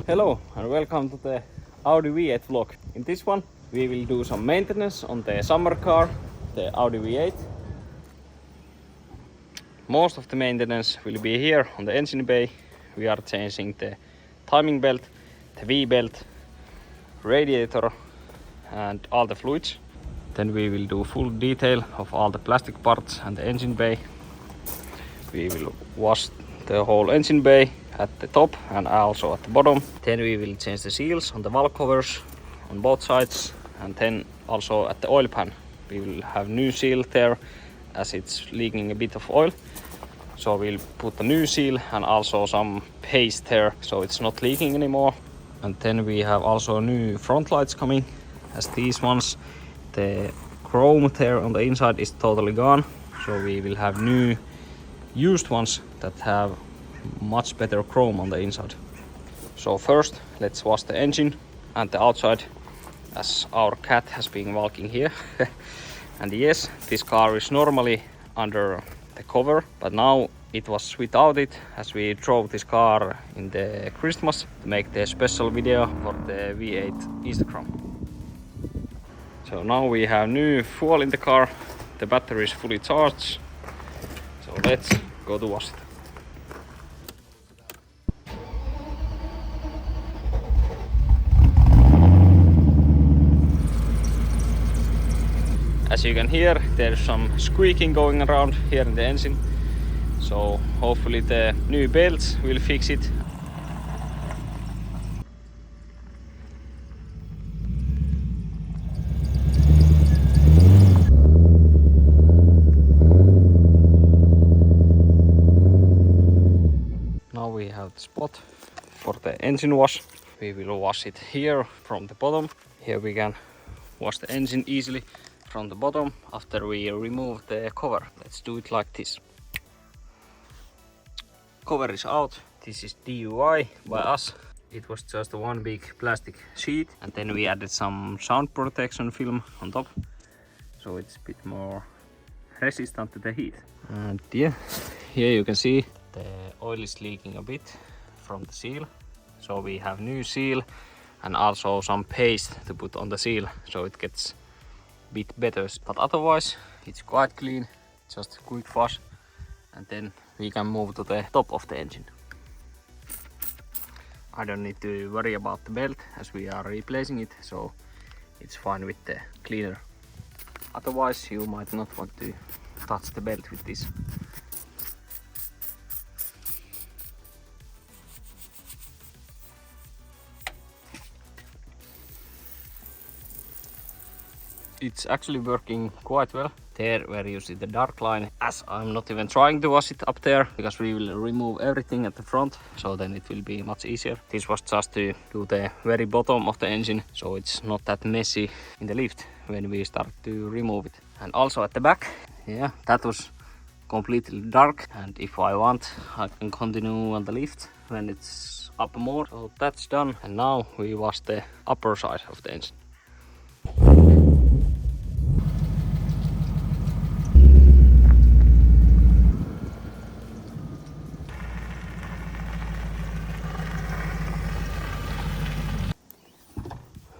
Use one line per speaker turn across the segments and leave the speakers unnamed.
Hello and welcome to the Audi V8 vlog. In this one we will do some maintenance on the summer car, the Audi V8. Most of the maintenance will be here on the engine bay. We are changing the timing belt, the V-belt, radiator and all the fluids. Then we will do full detail of all the plastic parts and the engine bay. We will wash the whole engine bay at the top and also at the bottom. Then we will change the seals on the valve covers on both sides, and then also at the oil pan we will have new seal there as it's leaking a bit of oil. So we'll put a new seal and also some paste there so it's not leaking anymore. And then we have also new front lights coming, as these ones, the chrome there on the inside is totally gone. So we will have new used ones that have much better chrome on the inside. So first let's wash the engine and the outside, as our cat has been walking here. And yes, this car is normally under the cover, but now it was without it as we drove this car in the Christmas to make the special video for the V8 Instagram. So now we have new fuel in the car, the battery is fully charged, so let's go to wash it. As you can hear, there's some squeaking going around here in the engine, so hopefully the new belts will fix it. Now we have the spot for the engine wash. We will wash it here from the bottom. Here we can wash the engine easily from the bottom after we remove the cover. Let's do it like this. Cover is out. This is DIY by us. It was just one big plastic sheet, and then we added some sound protection film on top, so it's a bit more resistant to the heat. And yeah, here you can see the oil is leaking a bit from the seal, so we have new seal and also some paste to put on the seal so it gets bit better, but otherwise it's quite clean, just a quick wash, and then we can move to the top of the engine. I don't need to worry about the belt as we are replacing it, so it's fine with the cleaner. Otherwise you might not want to touch the belt with this. It's actually working quite well. There where you see the dark line, as I'm not even trying to wash it up there because we will remove everything at the front, so then it will be much easier. This was just to do the very bottom of the engine so it's not that messy in the lift when we start to remove it. And also at the back, yeah, that was completely dark, and if I want I can continue on the lift when it's up more. So that's done, and now we wash the upper side of the engine.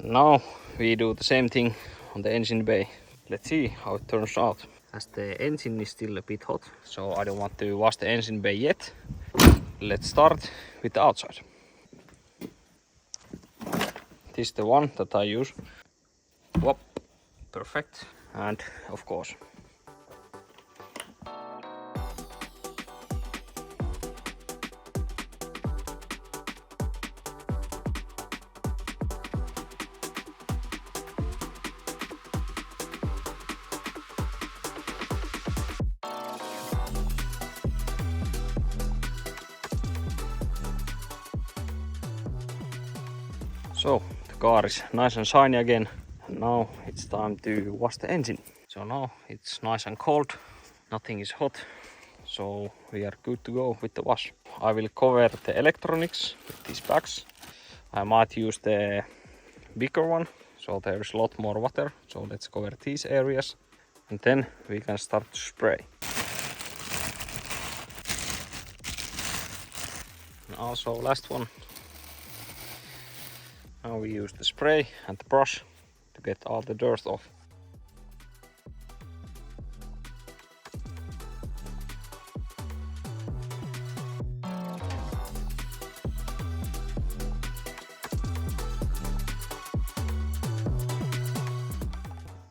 Now we do the same thing on the engine bay. Let's see how it turns out. As the engine is still a bit hot, so I don't want to wash the engine bay yet. Let's start with the outside. This is the one that I use. Whoop, perfect. And of course. So the car is nice and shiny again, and now it's time to wash the engine. So now it's nice and cold, nothing is hot, so we are good to go with the wash. I will cover the electronics with these bags. I might use the bigger one, so there's a lot more water, so let's cover these areas and then we can start to spray. And also last one. Now we use the spray and the brush to get all the dirt off.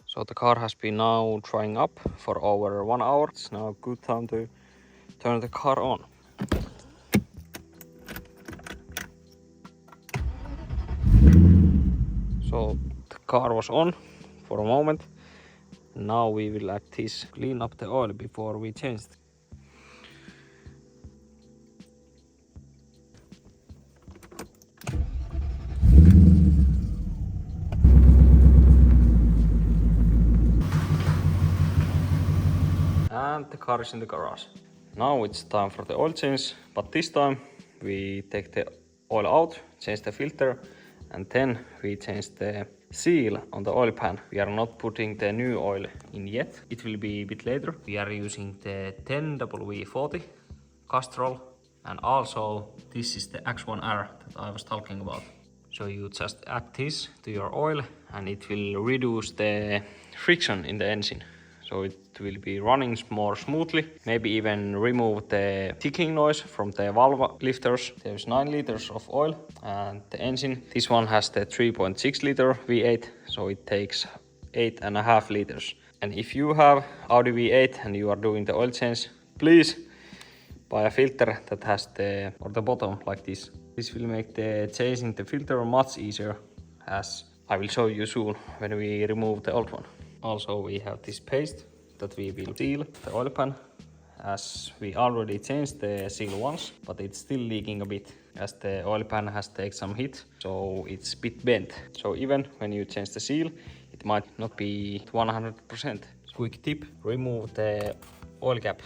So the car has been now drying up for over 1 hour. It's now a good time to turn the car on. So the car was on for a moment. Now we will at least clean up the oil before we change it. And the car is in the garage. Now it's time for the oil change, but this time we take the oil out, change the filter, and then we change the seal on the oil pan. We are not putting the new oil in yet. It will be a bit later. We are using the 10W40 Castrol, and also this is the X1R that I was talking about. So you just add this to your oil and it will reduce the friction in the engine. So it will be running more smoothly. Maybe even remove the ticking noise from the valve lifters. There's 9 liters of oil and the engine. This one has the 3.6 liter V8, so it takes 8.5 liters. And if you have Audi V8 and you are doing the oil change, please buy a filter that has the bottom like this. This will make the changing the filter much easier, as I will show you soon when we remove the old one. Also we have this paste that we will seal the oil pan, as we already changed the seal once, but it's still leaking a bit as the oil pan has taken some hit, so it's a bit bent. So even when you change the seal, it might not be 100%. Quick tip, remove the oil cap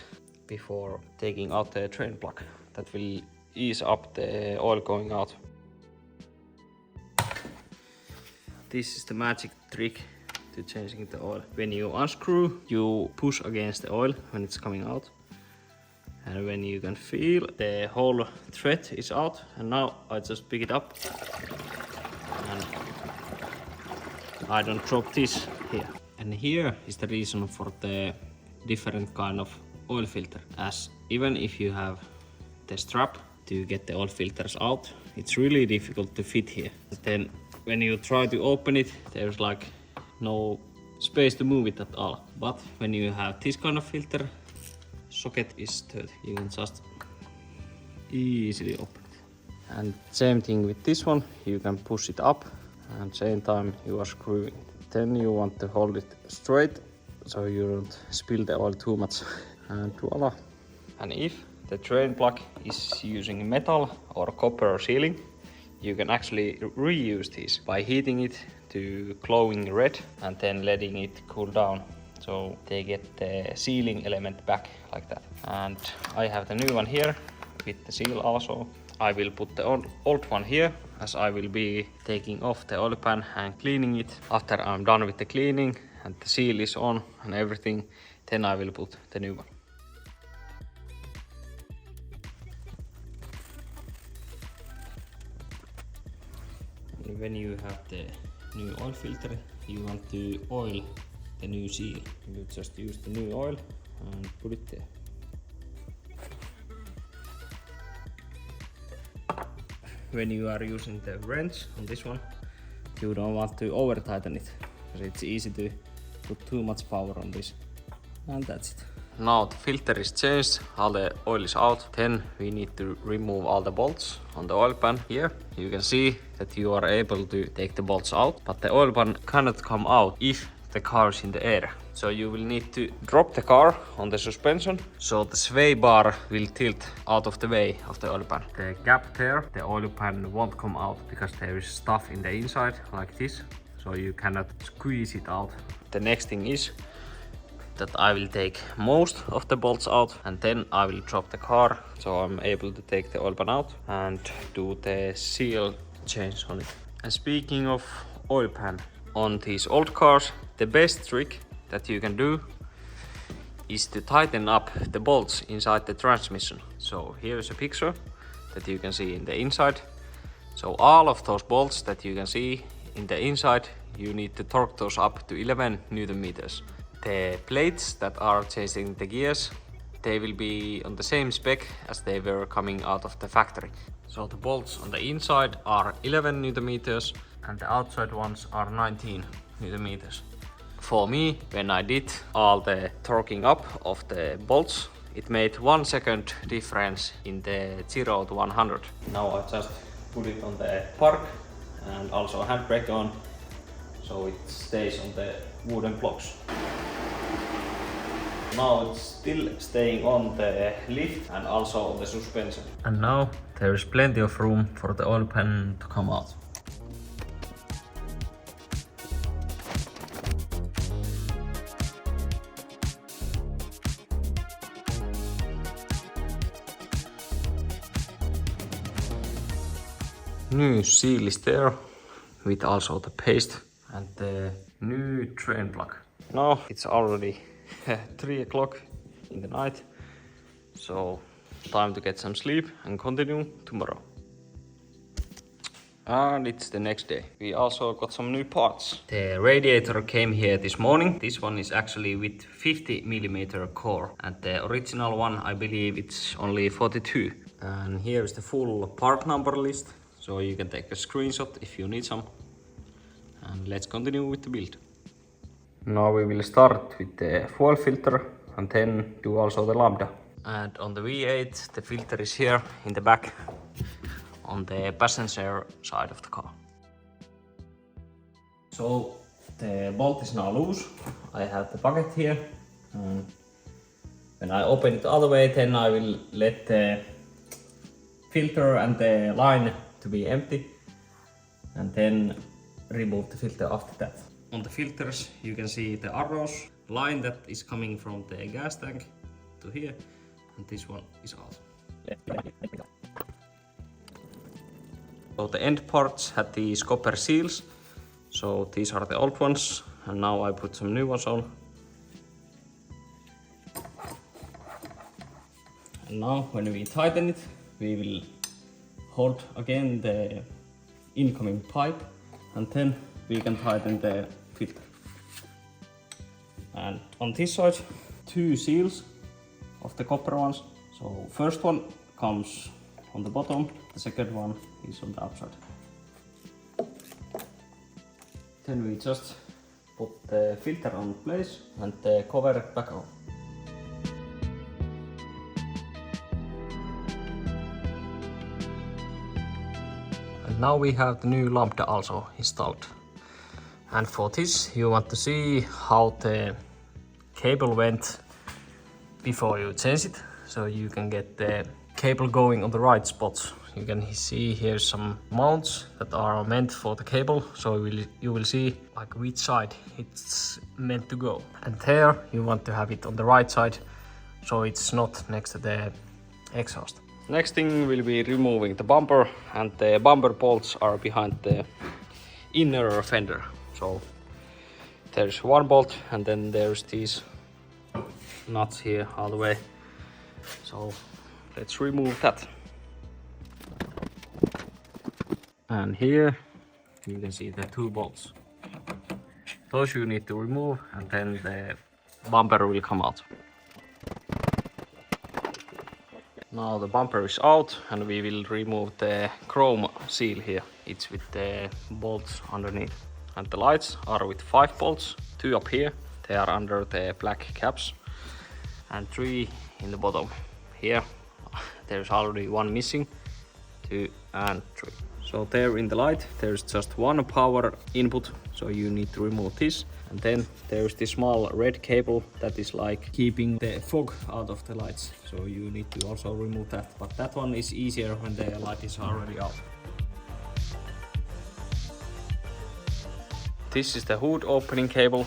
before taking out the drain plug. That will ease up the oil going out. This is the magic trick to changing the oil. When you unscrew, you push against the oil when it's coming out. And when you can feel the whole thread is out, and now I just pick it up and I don't drop this here. And here is the reason for the different kind of oil filter, as even if you have the strap to get the oil filters out, it's really difficult to fit here. Then when you try to open it, there's like no space to move it at all. But when you have this kind of filter, socket is sturdy. You can just easily open it. And same thing with this one, you can push it up and same time you are screwing it. Then you want to hold it straight so you don't spill the oil too much. And voila. And if the drain plug is using metal or copper sealing, you can actually reuse this by heating it to glowing red and then letting it cool down, so they get the sealing element back like that. And I have the new one here with the seal also. I will put the old one here, as I will be taking off the oil pan and cleaning it. After I'm done with the cleaning and the seal is on and everything, then I will put the new one. When you have the new oil filter, you want to oil the new seal. You just use the new oil and put it there. When you are using the wrench on this one, you don't want to over tighten it, because it's easy to put too much power on this. And that's it. Now the filter is changed, all the oil is out. Then we need to remove all the bolts on the oil pan. Here you can see that you are able to take the bolts out, but the oil pan cannot come out if the car is in the air. So you will need to drop the car on the suspension, so the sway bar will tilt out of the way of the oil pan. The gap there, the oil pan won't come out because there is stuff in the inside like this, so you cannot squeeze it out. The next thing is that I will take most of the bolts out, and then I will drop the car so I'm able to take the oil pan out and do the seal change on it. And speaking of oil pan, on these old cars, the best trick that you can do is to tighten up the bolts inside the transmission. So here is a picture that you can see in the inside. So all of those bolts that you can see in the inside, you need to torque those up to 11 Newton meters. The plates that are chasing the gears, they will be on the same spec as they were coming out of the factory. So the bolts on the inside are 11 Newton meters and the outside ones are 19 Newton meters. For me, when I did all the torquing up of the bolts, it made 1 second difference in the 0 to 100. Now I just put it on the park and also handbrake on, so it stays on the wooden blocks. Now it's still staying on the lift and also on the suspension. And now there is plenty of room for the oil pan to come out. New seal is there with also the paste and the new drain plug. Now it's already 3 o'clock in the night, so time to get some sleep and continue tomorrow. And it's the next day. We also got some new parts. The radiator came here this morning. This one is actually with 50mm core, and the original one, I believe it's only 42. And here is the full part number list, so you can take a screenshot if you need some. And let's continue with the build. Now we will start with the fuel filter and then do also the Lambda. And on the V8, the filter is here in the back on the passenger side of the car. So the bolt is now loose. I have the bucket here. And when I open it the other way, then I will let the filter and the line to be empty and then remove the filter after that. On the filters you can see the arrows, line that is coming from the gas tank to here, and this one is out. So the end parts had these copper seals, so these are the old ones, and now I put some new ones on. And now when we tighten it, we will hold again the incoming pipe, and then we can tighten the filter. And on this side, 2 seals of the copper ones. So first one comes on the bottom, the second one is on the outside. Then we just put the filter on place and the cover back on. And now we have the new Lambda also installed. And for this you want to see how the cable went before you change it, so you can get the cable going on the right spots. You can see here some mounts that are meant for the cable, so you will see like which side it's meant to go. And there you want to have it on the right side, so it's not next to the exhaust. Next thing will be removing the bumper, and the bumper bolts are behind the inner fender. So there's one bolt and then there's these nuts here all the way. So let's remove that. And here you can see the 2 bolts. Those you need to remove and then the bumper will come out. Now the bumper is out and we will remove the chrome seal here. It's with the bolts underneath. And the lights are with 5 bolts, 2 up here, they are under the black caps, and 3 in the bottom. Here there's already 1 missing, 2 and 3. So there in the light there's just 1 power input, so you need to remove this. And then there's this small red cable that is like keeping the fog out of the lights, so you need to also remove that. But that one is easier when the light is already out. This is the hood opening cable.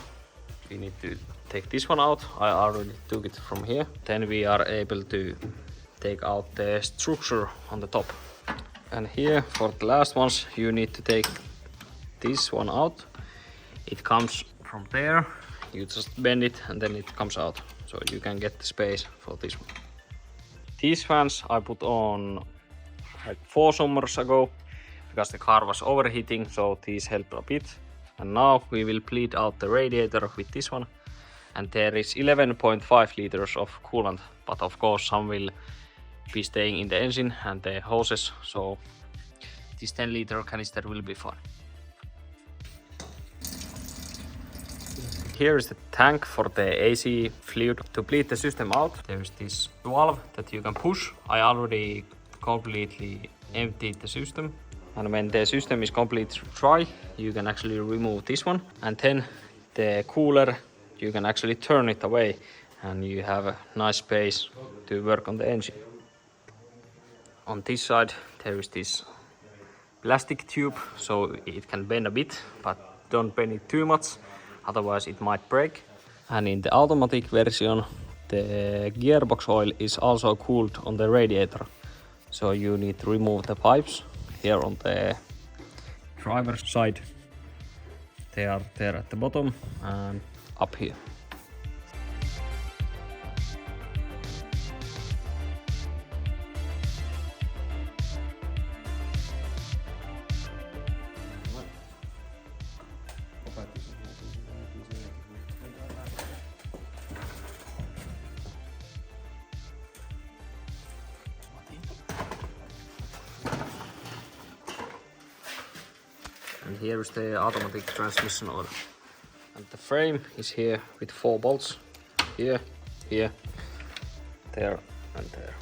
We need to take this one out. I already took it from here. Then we are able to take out the structure on the top. And here for the last ones you need to take this one out. It comes from there. You just bend it and then it comes out. So you can get the space for this one. These fans I put on like 4 summers ago. because the car was overheating, so these helped a bit. And now we will bleed out the radiator with this one. And there is 11.5 liters of coolant, but of course some will be staying in the engine and the hoses, so this 10-liter canister will be fine. Here is the tank for the AC fluid. To bleed the system out, there is this valve that you can push. I already completely emptied the system. And when the system is completely dry, you can actually remove this one. And then the cooler, you can actually turn it away and you have a nice space to work on the engine. On this side, there is this plastic tube, so it can bend a bit, but don't bend it too much. Otherwise it might break. And in the automatic version, the gearbox oil is also cooled on the radiator. So you need to remove the pipes here on the driver's side. They are there at the bottom and up here. And here is the automatic transmission oil. And the frame is here with 4 bolts. Here, here, there and there.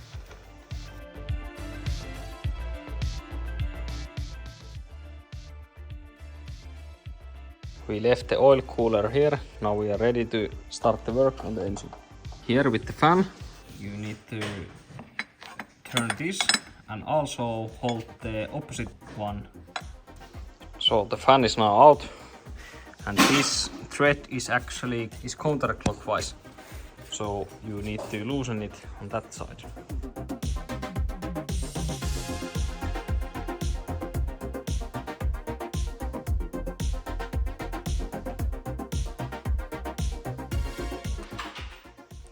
We left the oil cooler here. Now we are ready to start the work on the engine. Here with the fan, you need to turn this and also hold the opposite one. So the fan is now out, and this thread is actually counterclockwise. So you need to loosen it on that side.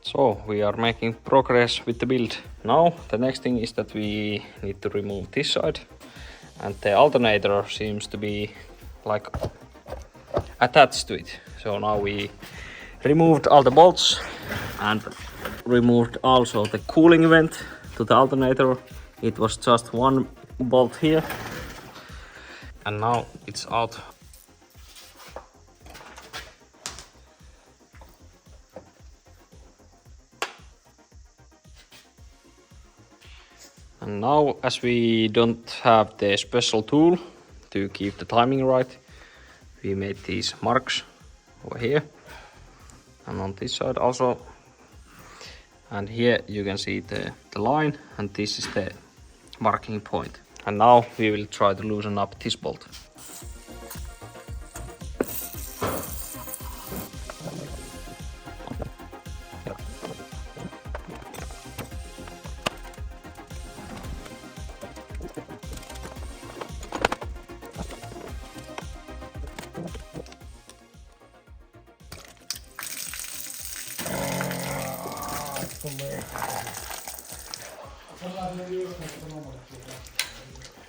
So we are making progress with the build. Now the next thing is that we need to remove this side. And the alternator seems to be like attached to it. So now we removed all the bolts and removed also the cooling vent to the alternator. It was just one bolt here and now it's out. And now, as we don't have the special tool to keep the timing right, we made these marks over here and on this side also. And here you can see the line, and this is the marking point. And now we will try to loosen up this bolt.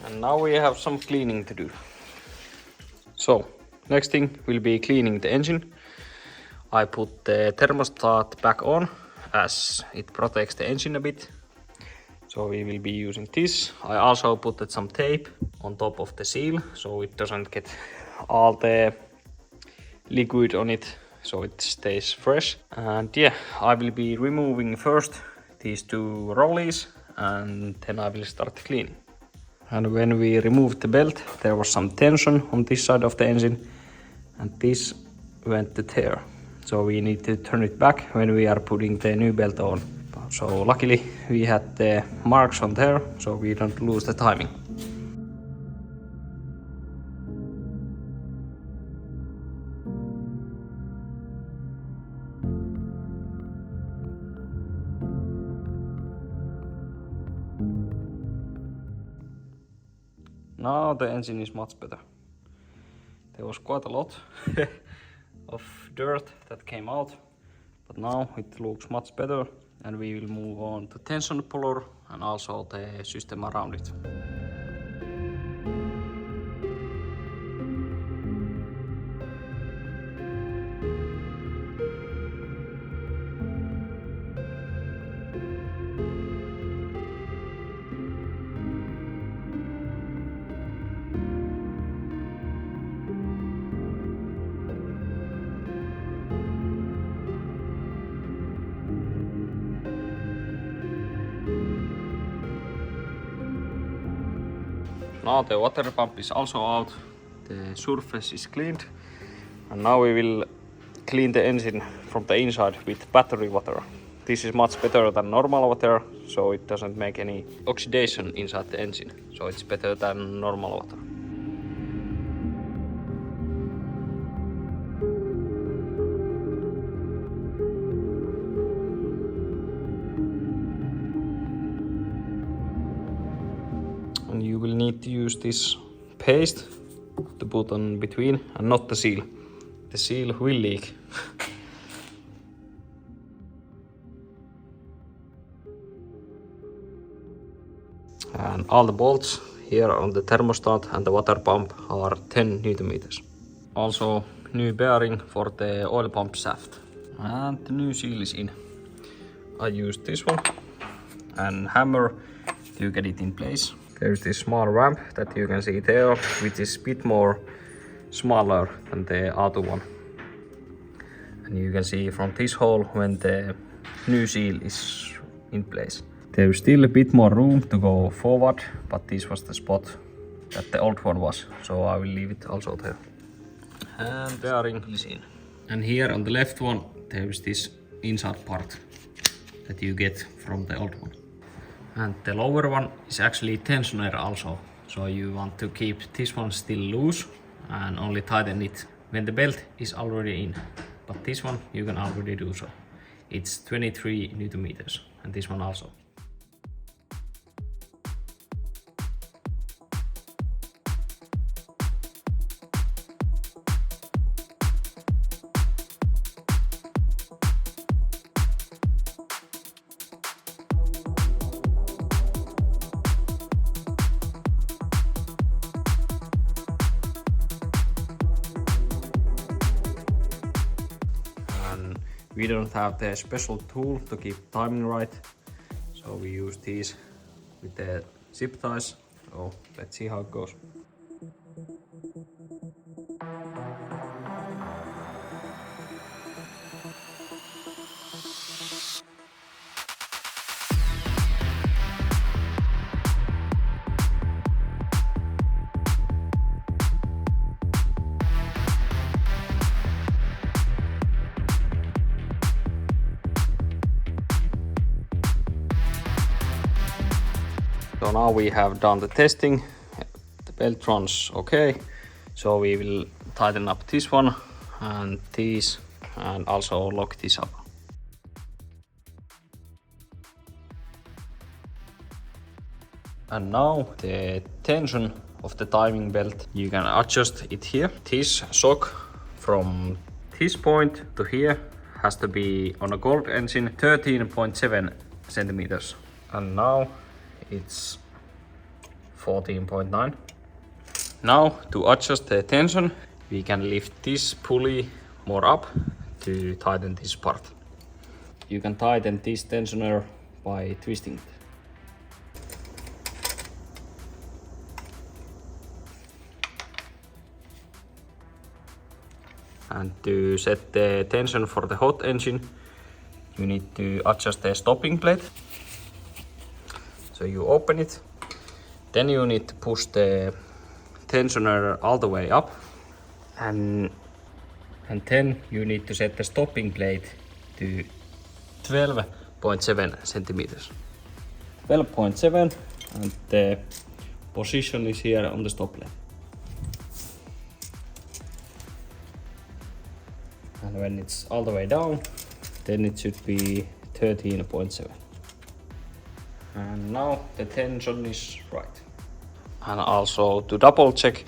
And now we have some cleaning to do. So next thing will be cleaning the engine. I put the thermostat back on as it protects the engine a bit. So we will be using this. I also put some tape on top of the seal so it doesn't get all the liquid on it, so it stays fresh. And yeah, I will be removing first these 2 rollies and then I will start cleaning. And when we removed the belt, there was some tension on this side of the engine and this went to tear. So we need to turn it back when we are putting the new belt on. So luckily we had the marks on there, so we don't lose the timing. Now the engine is much better. There was quite a lot of dirt that came out, but now it looks much better and we will move on to tension puller and also the system around it. Now the water pump is also out, the surface is cleaned, and now we will clean the engine from the inside with battery water. This is much better than normal water, so it doesn't make any oxidation inside the engine, so it's better than normal water. And you will need to use this paste to put on between and not the seal. The seal will leak. And all the bolts here on the thermostat and the water pump are 10 Nm. Also new bearing for the oil pump shaft. And the new seal is in. I used this one and hammer to get it in place. There's this small ramp that you can see there, which is a bit more smaller than the other one. And you can see from this hole when the new seal is in place. There's still a bit more room to go forward, but this was the spot that the old one was, so I will leave it also there. And bearing is in. And here on the left one, there's this inside part that you get from the old one. And the lower one is actually tensioner also, so you want to keep this one still loose and only tighten it when the belt is already in. But this one you can already do so. It's 23 Nm, and this one also. We don't have the special tool to keep timing right, so we use these with the zip ties. So let's see how it goes. So now we have done the testing, the belt runs okay, so we will tighten up this one and these and also lock this up. And now the tension of the timing belt, you can adjust it here. This shock from this point to here has to be on a gold engine 13.7 centimeters, and now it's 14.9. Now to adjust the tension, we can lift this pulley more up to tighten this part. You can tighten this tensioner by twisting it. And to set the tension for the hot engine, you need to adjust the stopping plate. So you open it, then you need to push the tensioner all the way up, and then you need to set the stopping plate to 12.7 centimeters. 12.7, and the position is here on the stop plate. And when it's all the way down, then it should be 13.7. And now the tension is right. And also to double check,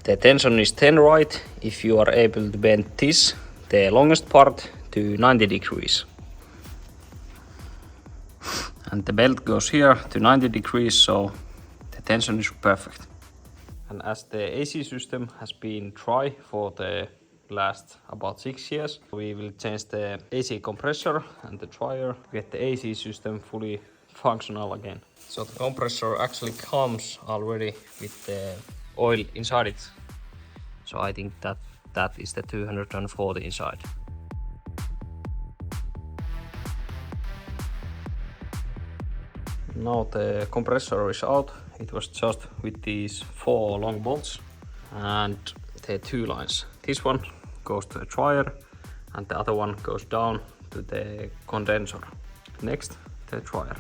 the tension is 10 right if you are able to bend this, the longest part, to 90 degrees. And the belt goes here to 90 degrees, so the tension is perfect. And as the AC system has been dry for the last about 6 years, we will change the AC compressor and the dryer to get the AC system fully functional again. So the compressor actually comes already with the oil inside it. So I think that is the 240 inside. Now the compressor is out, it was just with these 4 long bolts and the 2 lines. This one goes to the dryer and the other one goes down to the condenser. Next, the dryer.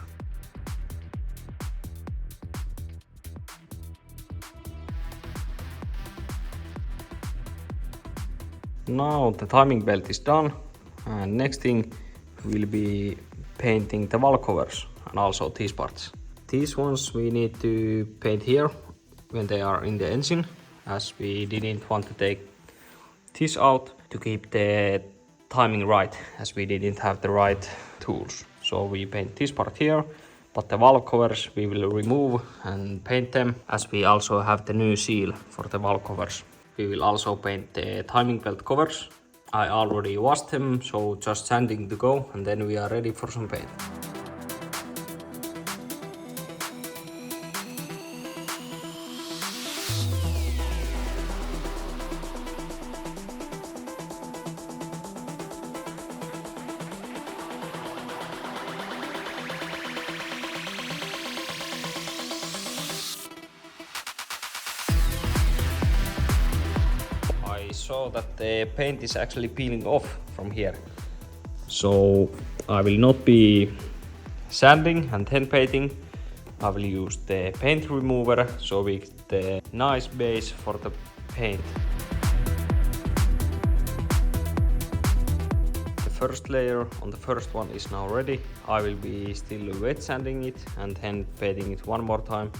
Now the timing belt is done, and next thing will be painting the valve covers and also these parts. These ones we need to paint here when they are in the engine, as we didn't want to take this out to keep the timing right, as we didn't have the right tools. So we paint this part here, but the valve covers we will remove and paint them, as we also have the new seal for the valve covers. We will also paint the timing belt covers. I already washed them, so just sanding to go, and then we are ready for some paint. I saw that the paint is actually peeling off from here, so I will not be sanding and then painting. I will use the paint remover so we get the nice base for the paint. The first layer on the first one is now ready. I will be still wet sanding it and then painting it one more time.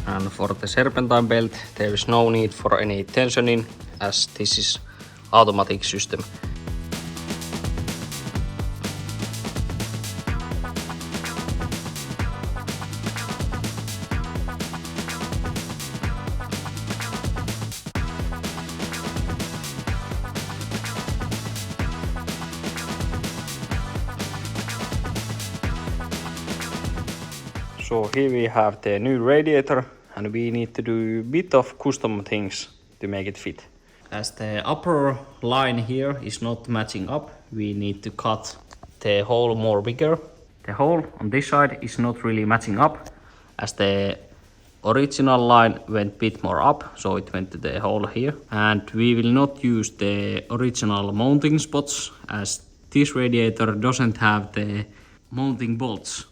And for the serpentine belt, there is no need for any tensioning, as this is automatic system. So here we have the new radiator, and we need to do a bit of custom things to make it fit. As the upper line here is not matching up, we need to cut the hole more bigger. The hole on this side is not really matching up, as the original line went a bit more up, so it went to the hole here. And we will not use the original mounting spots, as this radiator doesn't have the mounting bolts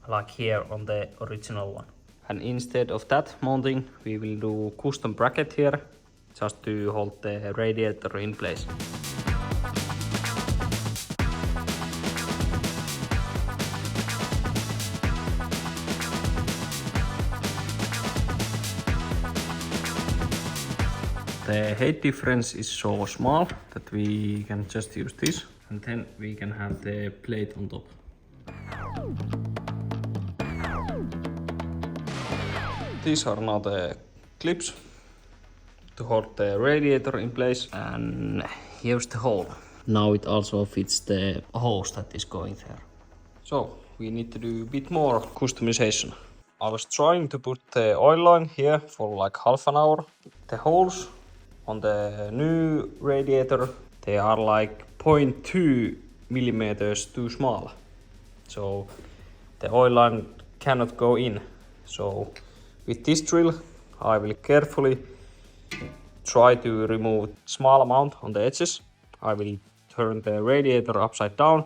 like here on the original one. And instead of that mounting, we will do custom bracket here, just to hold the radiator in place. The height difference is so small that we can just use this, and then we can have the plate on top. These are now the clips to hold the radiator in place, and here's the hole. Now it also fits the hose that is going there. So we need to do a bit more customization. I was trying to put the oil line here for like half an hour. The holes on the new radiator, they are like 0.2 millimeters too small. So the oil line cannot go in. So with this drill, I will carefully try to remove small amount on the edges. I will turn the radiator upside down,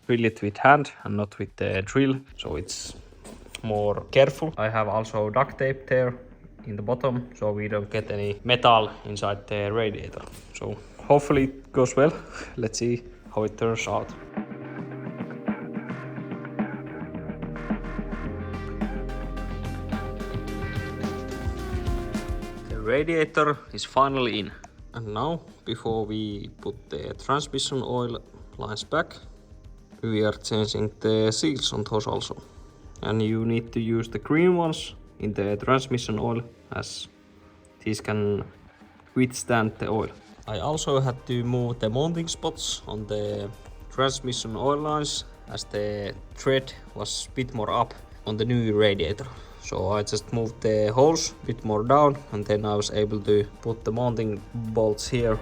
drill it with hand and not with the drill, so it's more careful. I have also duct tape there in the bottom, so we don't get any metal inside the radiator. So hopefully it goes well. Let's see how it turns out. radiator is finally in. And now, before we put the transmission oil lines back, we are changing the seals on those also. And you need to use the green ones in the transmission oil, as these can withstand the oil. I also had to move the mounting spots on the transmission oil lines, as the thread was a bit more up on the new radiator. So I just moved the holes a bit more down, and then I was able to put the mounting bolts here.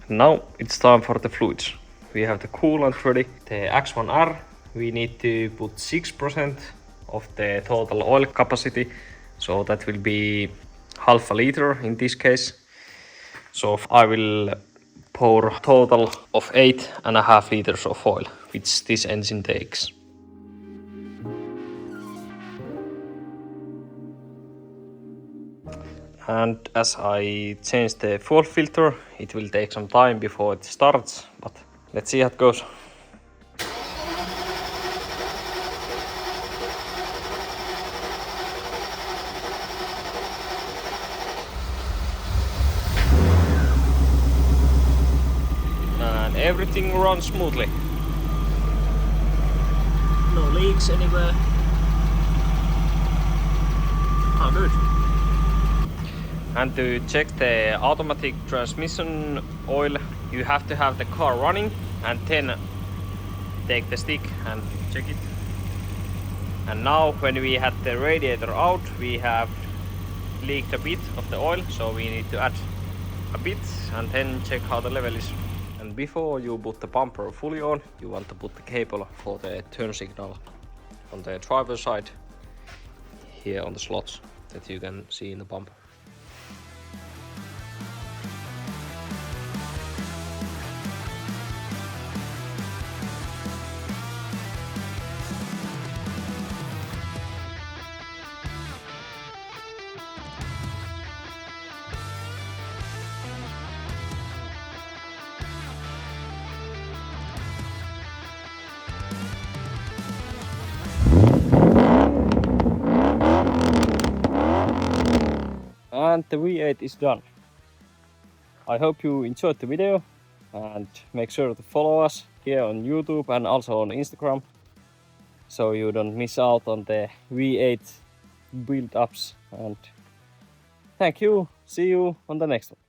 Now it's time for the fluids. We have the coolant ready. The X1R, we need to put 6% of the total oil capacity. So that will be half a liter in this case. So I will pour a total of 8.5 liters of oil, which this engine takes. And as I changed the fuel filter, it will take some time before it starts, but let's see how it goes. And everything runs smoothly. No leaks anywhere. Oh, good. And to check the automatic transmission oil, you have to have the car running and then take the stick and check it. And now when we had the radiator out, we have leaked a bit of the oil, so we need to add a bit and then check how the level is. And before you put the bumper fully on, you want to put the cable for the turn signal on the driver's side here on the slots that you can see in the bumper. And the V8 is done. I hope you enjoyed the video, and make sure to follow us here on YouTube and also on Instagram, so you don't miss out on the V8 build-ups. And thank you, see you on the next one.